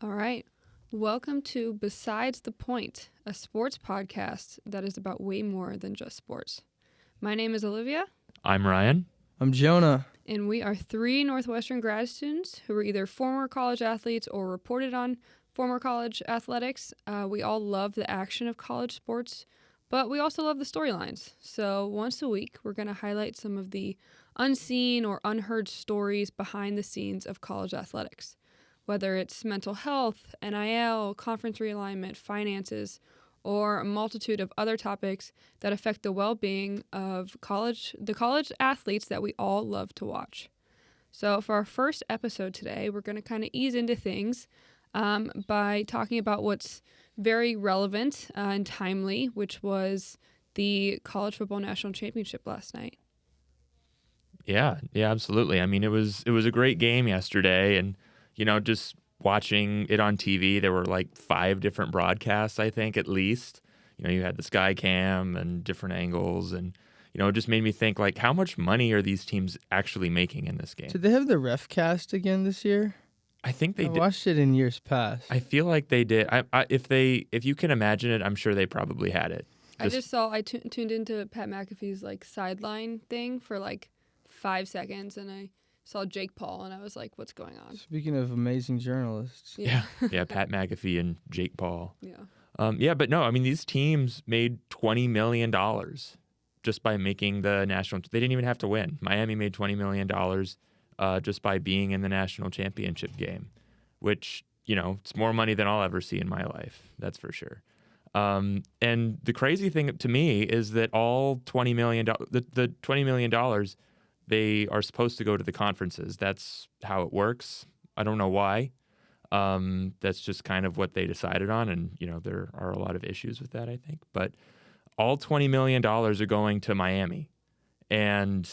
All right. Welcome to Besides the Point, a sports podcast that is about way more than just sports. My name is Olivia, I'm Ryan. I'm Jonah. and we are three Northwestern grad students who are either former college athletes or reported on former college athletics. We all love the action of college sports, but we also love the storylines. So once a week, we're going to highlight some of the unseen or unheard stories behind the scenes of college athletics. Whether it's mental health, NIL, conference realignment, finances, or a multitude of other topics that affect the well-being of the college athletes that we all love to watch. So for our first episode today, we're going to kind of ease into things by talking about what's very relevant and timely, which was the College Football National Championship last night. Yeah, absolutely. I mean, it was a great game yesterday, and just watching it on TV, there were like 5 different broadcasts, I think, at least. You had the Sky Cam and different angles, and it just made me think, like, how much money are these teams actually making in this game? Did they have the ref cast again this year? I think they I did. watched it in years past. I feel like they did. If you can imagine it, I'm sure they probably had it. I tuned into Pat McAfee's like sideline thing for like 5 seconds, and I saw Jake Paul, and I was like, what's going on? Speaking of amazing journalists. Yeah, Pat McAfee and Jake Paul. Yeah. But no, I mean, these teams made $20 million just by making the national. They didn't even have to win. Miami made $20 million just by being in the national championship game, which, it's more money than I'll ever see in my life. That's for sure. And the crazy thing to me is that all $20 million, the $20 million, they are supposed to go to the conferences. That's how it works. I don't know why. That's just kind of what they decided on. And, there are a lot of issues with that, I think. But all $20 million are going to Miami. And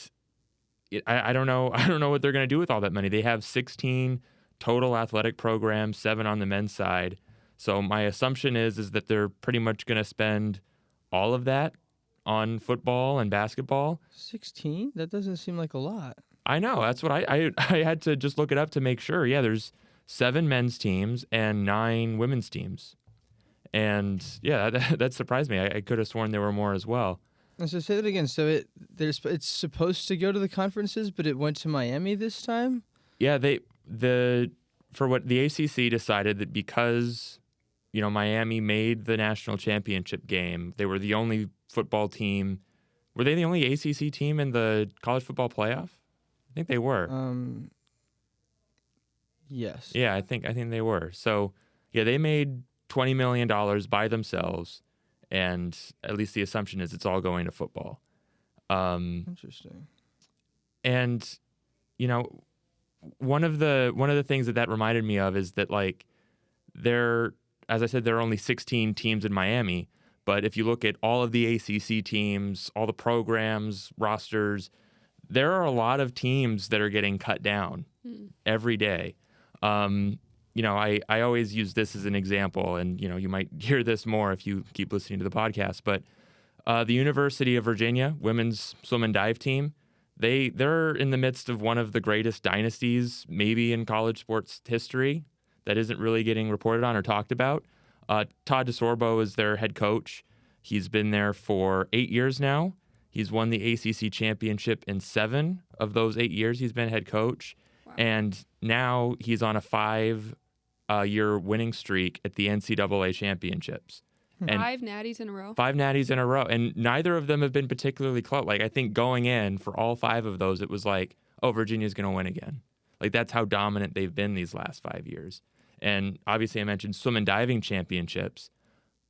I don't know. I don't know what they're going to do with all that money. They have 16 total athletic programs, 7 on the men's side. So my assumption is that they're pretty much going to spend all of that on football and basketball. 16? That doesn't seem like a lot. I know. That's what I had to just look it up to make sure. Yeah, there's 7 men's teams and 9 women's teams. And yeah, that surprised me. I could have sworn there were more as well. And so say that again. So it's supposed to go to the conferences, but it went to Miami this time? Yeah, for what the ACC decided that because Miami made the national championship game, they were the only football team. Were they the only ACC team in the college football playoff? I think they were. Yes. Yeah, I think they were. So, yeah, they made $20 million by themselves, and at least the assumption is it's all going to football. Interesting. And one of the things that reminded me of is that, like, as I said, there are only 16 teams in Miami, but if you look at all of the ACC teams, all the programs, rosters, there are a lot of teams that are getting cut down every day. I always use this as an example, and, you might hear this more if you keep listening to the podcast, but the University of Virginia women's swim and dive team, they're in the midst of one of the greatest dynasties maybe in college sports history that isn't really getting reported on or talked about. Todd DeSorbo is their head coach. He's been there for 8 years now. He's won the ACC championship in 7 of those 8 years he's been head coach. Wow. And now he's on a 5-year winning streak at the NCAA championships. And 5 natties in a row? 5 natties in a row. And neither of them have been particularly close. Like, I think going in for all 5 of those, it was like, oh, Virginia's going to win again. Like, that's how dominant they've been these last 5 years. And obviously I mentioned swim and diving championships.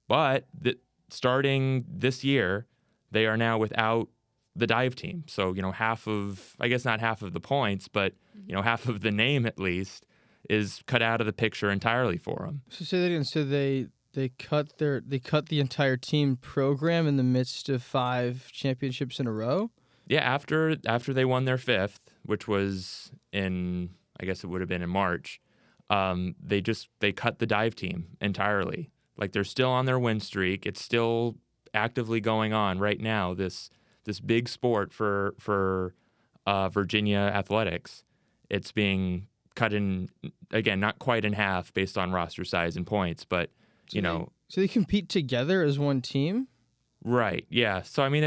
But starting this year, they are now without the dive team. So, half of, I guess not half of the points, but, half of the name at least is cut out of the picture entirely for them. So say that again. So they cut the entire team program in the midst of 5 championships in a row? Yeah, after they won their 5th, which was in, I guess it would have been in March, they cut the dive team entirely. Like, they're still on their win streak. It's still actively going on right now, this big sport for Virginia athletics. It's being cut in, again, not quite in half based on roster size and points, but, So they compete together as one team? Right, yeah. So, I mean,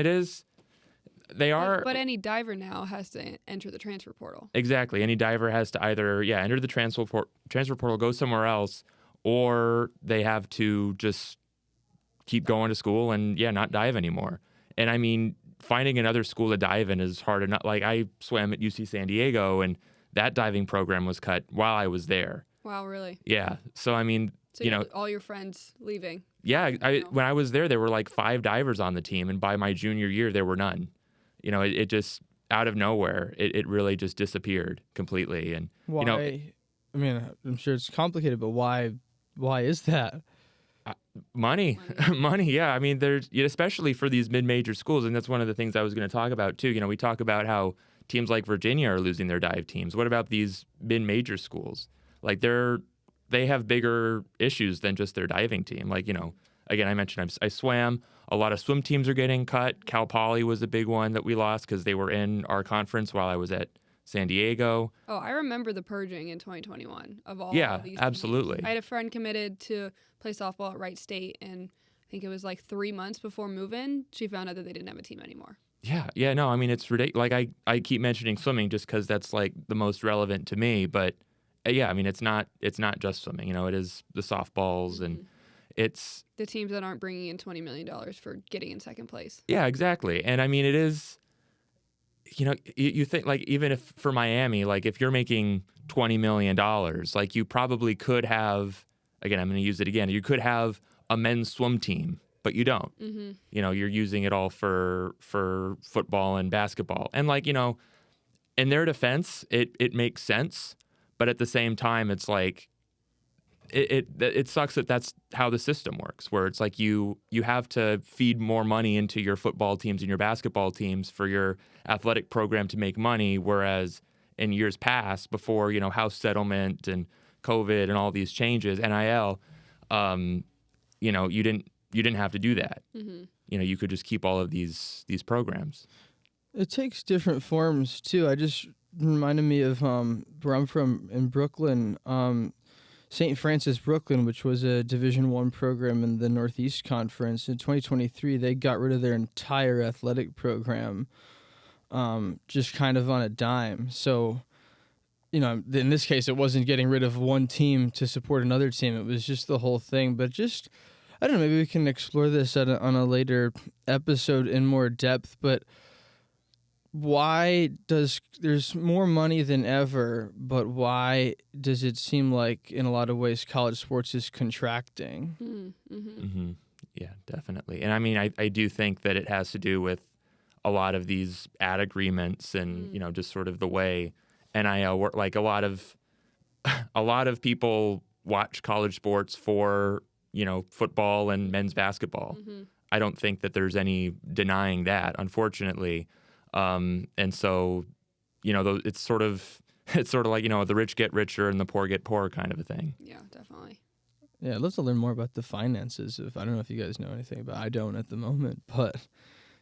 they are... But any diver now has to enter the transfer portal. Exactly. Any diver has to either, enter the transfer portal, go somewhere else, or they have to just keep going to school and, not dive anymore. And, I mean, finding another school to dive in is hard enough. Like, I swam at UC San Diego, and that diving program was cut while I was there. Wow, really? Yeah. So, I mean, So all your friends leaving. Yeah. When I was there were like 5 divers on the team, and by my junior year, there were none. It just, out of nowhere, it really just disappeared completely. And, why? I mean, I'm sure it's complicated, but why is that? Money. Money, yeah. I mean, there's, especially for these mid-major schools, and that's one of the things I was going to talk about too. We talk about how teams like Virginia are losing their dive teams. What about these mid-major schools? Like, they have bigger issues than just their diving team. Like, again, I mentioned I swam. A lot of swim teams are getting cut. Cal Poly was a big one that we lost because they were in our conference while I was at San Diego. Oh, I remember the purging in 2021 of all Yeah, these absolutely. teams. I had a friend committed to play softball at Wright State, and I think it was like 3 months before move-in, she found out that they didn't have a team anymore. Yeah, no, I mean, it's ridiculous. Like, I keep mentioning swimming just because that's like the most relevant to me, but I mean, it's not just swimming. It is the softballs, and it's the teams that aren't bringing in $20 million for getting in second place. Yeah, exactly. And I mean, it is, you think, like, even if for Miami, like, if you're making $20 million, like, you probably could have, again, I'm going to use it again, you could have a men's swim team, but you don't. Mm-hmm. You're using it all for football and basketball. And, like, in their defense, it makes sense. But at the same time, it's like, it sucks that that's how the system works, where it's like you have to feed more money into your football teams and your basketball teams for your athletic program to make money, whereas in years past, before house settlement and COVID and all these changes, NIL, you didn't have to do that. Mm-hmm. You could just keep all of these programs. It takes different forms too. I just reminded me of where I'm from in Brooklyn. St. Francis Brooklyn, which was a Division I program in the Northeast Conference. In 2023, they got rid of their entire athletic program, just kind of on a dime. So, in this case, it wasn't getting rid of one team to support another team. It was just the whole thing. But just, I don't know, maybe we can explore this on a later episode in more depth. But there's more money than ever, but why does it seem like in a lot of ways college sports is contracting? Mm-hmm. Mm-hmm. Yeah, definitely. And I mean, I do think that it has to do with a lot of these ad agreements and, just sort of the way NIL work. Like, a lot of people watch college sports for, football and men's basketball. Mm-hmm. I don't think that there's any denying that, unfortunately. And so, it's sort of like, the rich get richer and the poor get poorer kind of a thing. Yeah, definitely. Yeah, I'd love to learn more about the finances I don't know if you guys know anything about. I don't at the moment, but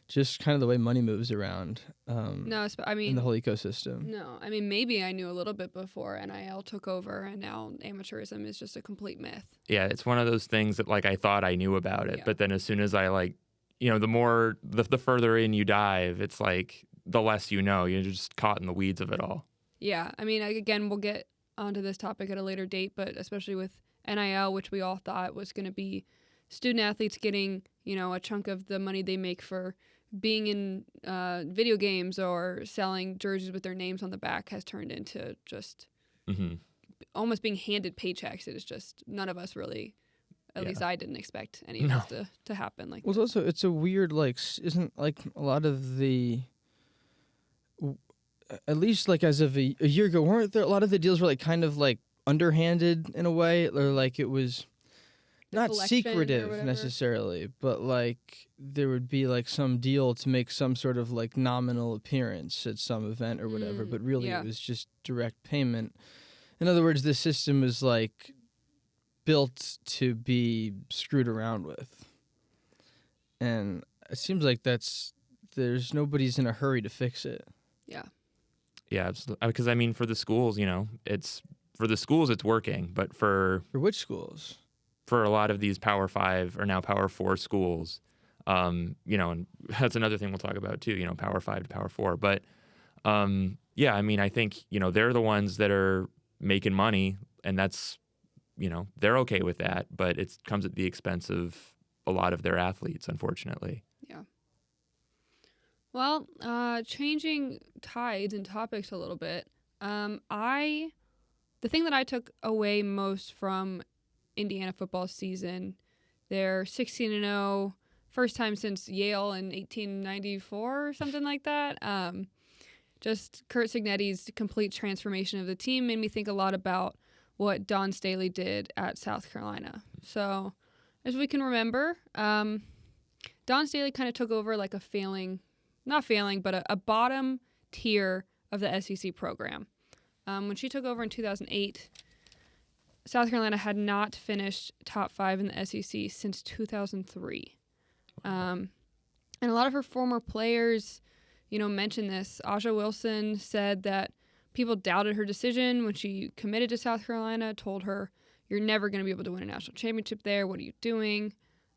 just kind of the way money moves around. No, I mean, in the whole ecosystem. No, I mean, maybe I knew a little bit before NIL took over, and now amateurism is just a complete myth. Yeah, it's one of those things that, like, I thought I knew about it, but then as soon as I, like, the further in you dive, it's like the less you know. You're just caught in the weeds of it all. Yeah, I mean, again, we'll get onto this topic at a later date, but especially with NIL, which we all thought was going to be student athletes getting, a chunk of the money they make for being in video games or selling jerseys with their names on the back, has turned into just almost being handed paychecks. It is just, none of us really... At least I didn't expect any of this to happen like that. Also, it's a weird, like, isn't, like, a lot of the, at least, like, as of a year ago, weren't there a lot of the deals were, like, kind of, like, underhanded in a way? Or, like, it was not secretive necessarily, but, like, there would be, like, some deal to make some sort of, like, nominal appearance at some event or whatever, but really it was just direct payment. In other words, the system is, like, built to be screwed around with, and it seems like there's nobody's in a hurry to fix it. Yeah, absolutely. Because I mean, for the schools, it's for the schools, it's working, but For which schools? for a lot of these Power 5 or now Power 4 schools, and that's another thing we'll talk about too, Power 5 to Power 4. But yeah, I mean, I think, they're the ones that are making money, and that's, they're okay with that, but it comes at the expense of a lot of their athletes, unfortunately. Yeah. Well, changing tides and topics a little bit, the thing that I took away most from Indiana football season, they're 16-0, first time since Yale in 1894 or something like that. Just Curt Cignetti's complete transformation of the team made me think a lot about what Don Staley did at South Carolina. So, as we can remember, Don Staley kind of took over like a a bottom tier of the SEC program. When she took over in 2008, South Carolina had not finished top 5 in the SEC since 2003. And a lot of her former players, mentioned this. Aja Wilson said that people doubted her decision when she committed to South Carolina, told her, "You're never going to be able to win a national championship there. What are you doing?"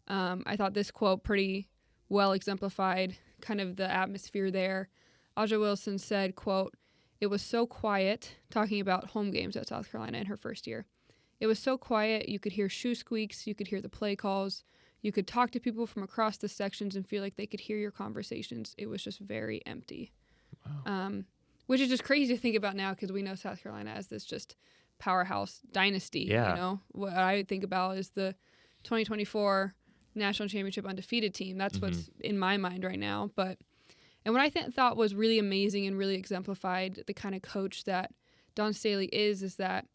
I thought this quote pretty well exemplified kind of the atmosphere there. Aja Wilson said, quote, "It was so quiet," talking about home games at South Carolina in her first year. "It was so quiet, you could hear shoe squeaks, you could hear the play calls, you could talk to people from across the sections and feel like they could hear your conversations. It was just very empty." Wow. Which is just crazy to think about now because we know South Carolina as this just powerhouse dynasty. Yeah. What I think about is the 2024 national championship undefeated team. That's what's in my mind right now. And what I thought was really amazing and really exemplified the kind of coach that Don Staley is that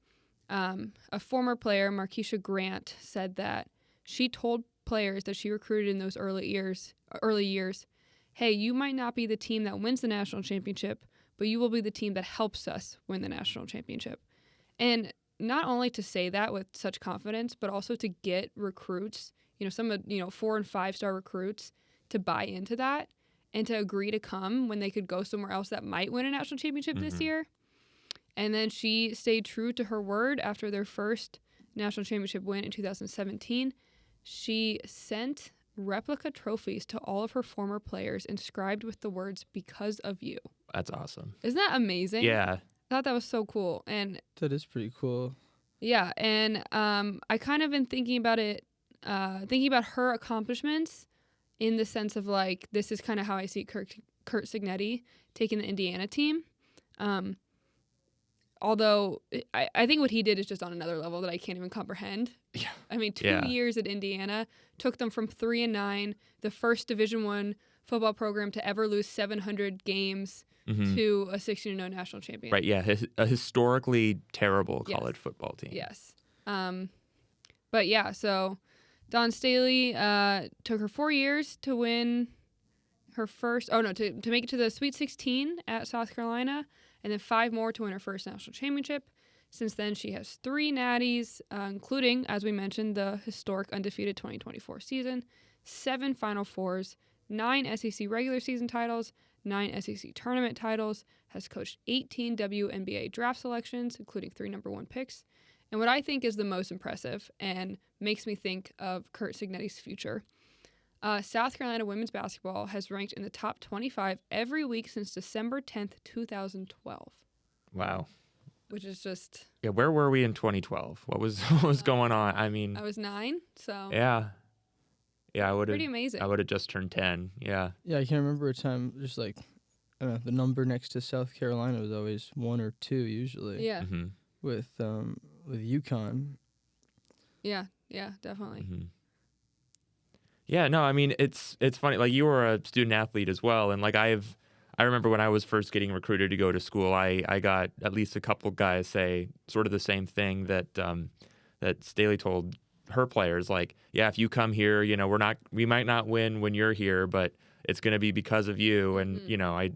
a former player, Markeisha Grant, said that she told players that she recruited in those early years, "Hey, you might not be the team that wins the national championship, but you will be the team that helps us win the national championship." And not only to say that with such confidence, but also to get recruits, some of 4 and 5-star recruits to buy into that and to agree to come when they could go somewhere else that might win a national championship this year. And then she stayed true to her word after their first national championship win in 2017. She sent replica trophies to all of her former players inscribed with the words, "Because of you." That's awesome. Isn't that amazing? Yeah. I thought that was so cool. And That is pretty cool. yeah, and I kind of been thinking about it, thinking about her accomplishments in the sense of like, this is kind of how I see Curt Cignetti taking the Indiana team. Although I think what he did is just on another level that I can't even comprehend. Yeah. I mean, 2 years at Indiana took them from 3-9, the first Division I football program to ever lose 700 games, to a 16-0 national champion. Right, yeah. A historically terrible college football team. Yes. But yeah, so Don Staley took her 4 years to win her first, to make it to the Sweet 16 at South Carolina, and then 5 more to win her first national championship. Since then, she has 3 natties, including, as we mentioned, the historic undefeated 2024 season, 7 Final Fours, 9 SEC regular season titles, 9 SEC tournament titles, has coached 18 WNBA draft selections, including 3 number 1 picks. And what I think is the most impressive and makes me think of Curt Cignetti's future, South Carolina women's basketball has ranked in the top 25 every week since December 10th, 2012. Wow. Which is just... Yeah, where were we in 2012? What was going on? I mean... I was 9, so... Yeah. Yeah, I would have... Pretty amazing. I would have just turned 10, yeah. Yeah, I can remember a time just like, I don't know, the number next to South Carolina was always 1 or 2 usually. Yeah. With UConn. Yeah, definitely. Yeah, no, I mean, it's funny. Like, you were a student athlete as well, and like I remember when I was first getting recruited to go to school, I got at least a couple guys say sort of the same thing that that Staley told her players. Like, yeah, if you come here, we might not win when you're here, but it's going to be because of you. And I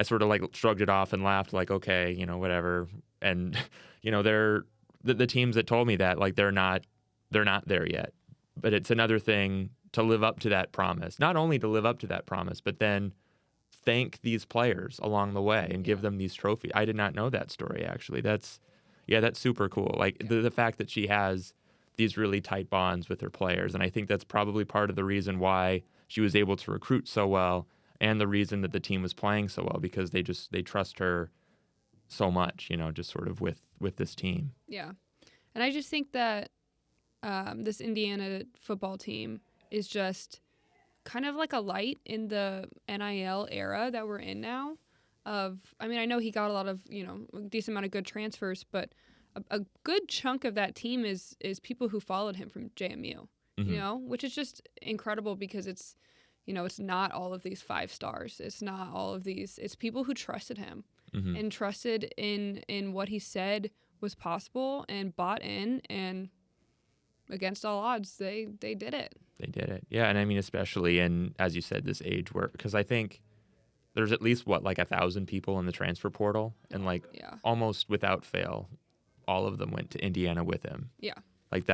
sort of like shrugged it off and laughed, like, okay, whatever. And they're the teams that told me that, like, they're not there yet. But it's another thing to live up to that promise. Not only to live up to that promise, but then thank these players along the way and give them these trophies. I did not know that story, actually. Yeah, that's super cool. Like the fact that she has these really tight bonds with her players. And I think that's probably part of the reason why she was able to recruit so well and the reason that the team was playing so well, because they trust her so much, just sort of with this team. Yeah. And I just think that this Indiana football team is just kind of like a light in the NIL era that we're in now. I know he got a lot of, a decent amount of good transfers, but a good chunk of that team is people who followed him from JMU, which is just incredible because it's, it's not all of these 5 stars. It's not all of these. It's people who trusted him and trusted in what he said was possible and bought in, and against all odds, they did it. They did it. Yeah. And I mean, especially in, as you said, this age where, because I think there's at least 1,000 people in the transfer portal, and almost without fail, all of them went to Indiana with him. Yeah. Like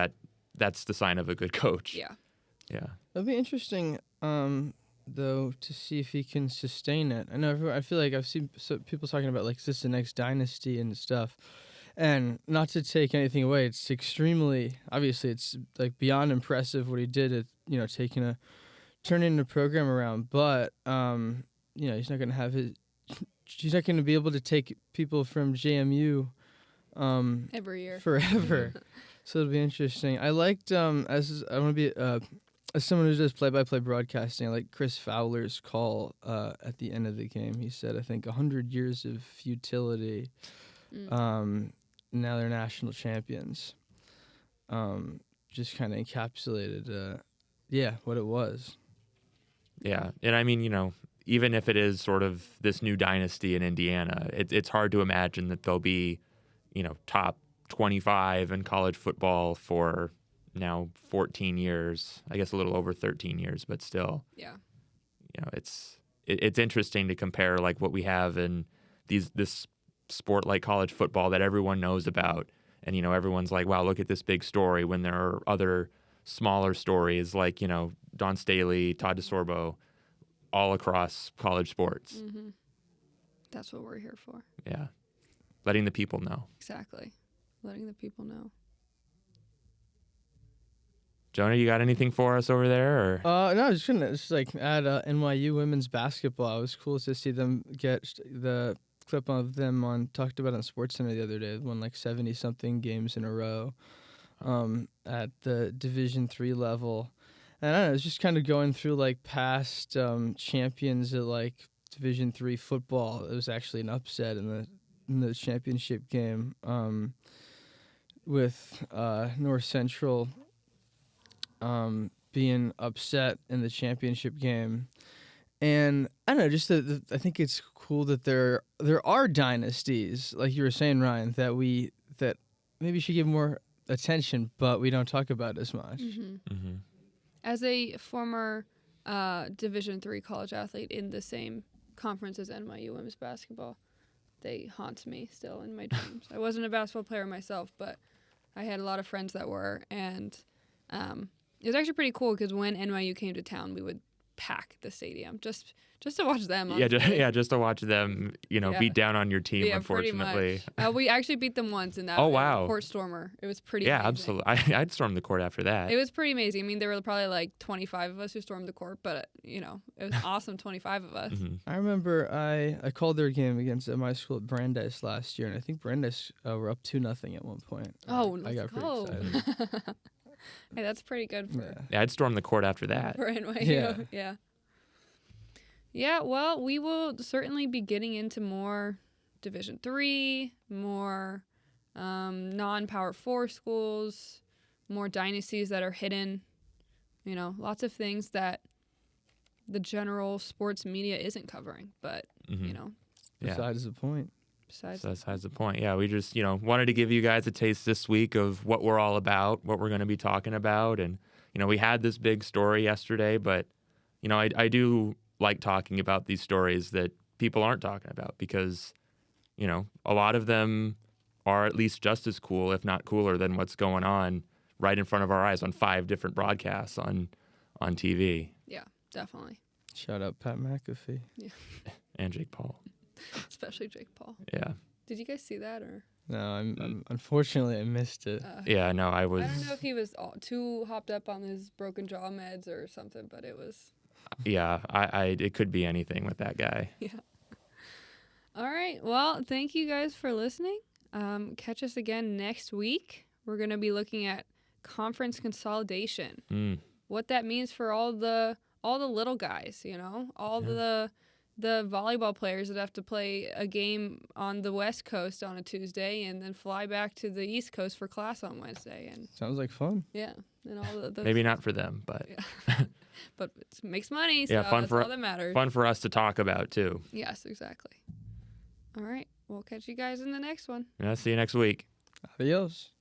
that's the sign of a good coach. Yeah. Yeah. It'll be interesting, though, to see if he can sustain it. I feel like I've seen people talking about, like, is this the next dynasty and stuff? And not to take anything away, it's extremely, obviously, it's like beyond impressive what he did at, turning the program around. But, he's not going to have he's not going to be able to take people from JMU every year forever. So it'll be interesting. I liked as someone who does play-by-play broadcasting, I like Chris Fowler's call at the end of the game. He said, I think 100 years of futility. Now they're national champions. Just kind of encapsulated what it was. Yeah. And I mean, even if it is sort of this new dynasty in Indiana, it's hard to imagine that they'll be, top 25 in college football for now 14 years, I guess a little over 13 years, but still. Yeah. It's interesting to compare like what we have in this sport like college football that everyone knows about. And, everyone's like, wow, look at this big story, when there are other smaller stories like, Don Staley, Todd DeSorbo, all across college sports. Mm-hmm. That's what we're here for. Yeah. Letting the people know. Exactly. Letting the people know. Jonah, you got anything for us over there? Or? No, I was just like add NYU women's basketball. It was cool to see them get the clip of them talked about on SportsCenter the other day. They won like 70-something games in a row at the Division III level. And I don't know, it's just kind of going through like past champions at like Division III football. It was actually an upset in the championship game with North Central being upset in the championship game. And I don't know, just I think it's cool that there are dynasties, like you were saying, Ryan, that maybe should give more attention, but we don't talk about as much. Mm-hmm. Mm-hmm. As a former Division III college athlete in the same conference as NYU women's basketball, they haunt me still in my dreams. I wasn't a basketball player myself, but I had a lot of friends that were, and it was actually pretty cool because when NYU came to town, we would pack the stadium just to watch them. Just to watch them, beat down on your team. Yeah, unfortunately, we actually beat them once in that. Oh wow, court stormer. It was pretty. Yeah, amazing. Absolutely. I'd storm the court after that. It was pretty amazing. I mean, there were probably like 25 of us who stormed the court, but it was awesome. 25 of us. Mm-hmm. I remember I called their game against my school at Brandeis last year, and I think Brandeis were up 2-0 at one point. Oh, I got pretty excited. Hey, that's pretty good for. Yeah, I'd storm the court after that. For NYU. Yeah. Yeah, well, we will certainly be getting into more Division III, more non-Power 4 schools, more dynasties that are hidden. Lots of things that the general sports media isn't covering. But, Besides the point. Besides the point. Yeah, we just, wanted to give you guys a taste this week of what we're all about, what we're going to be talking about. And, we had this big story yesterday, but, I do like talking about these stories that people aren't talking about because, a lot of them are at least just as cool, if not cooler, than what's going on right in front of our eyes on 5 different broadcasts on TV. Yeah, definitely. Shout out Pat McAfee. Yeah. And Jake Paul. Especially Jake Paul. Yeah. Did you guys see that or? No, unfortunately I missed it. Yeah, no, I was. I don't know if he was too hopped up on his broken jaw meds or something, but it was. Yeah, it could be anything with that guy. Yeah. All right. Well, thank you guys for listening. Catch us again next week. We're going to be looking at conference consolidation. What that means for all the little guys, all the volleyball players that have to play a game on the West Coast on a Tuesday and then fly back to the East Coast for class on Wednesday. And sounds like fun. yeah, and all those Maybe not for them, but yeah. But it makes money, so fun that's for all that matters. Fun for us to talk about too. Yes, exactly. All right, we'll catch you guys in the next one. Yeah, see you next week. Adios.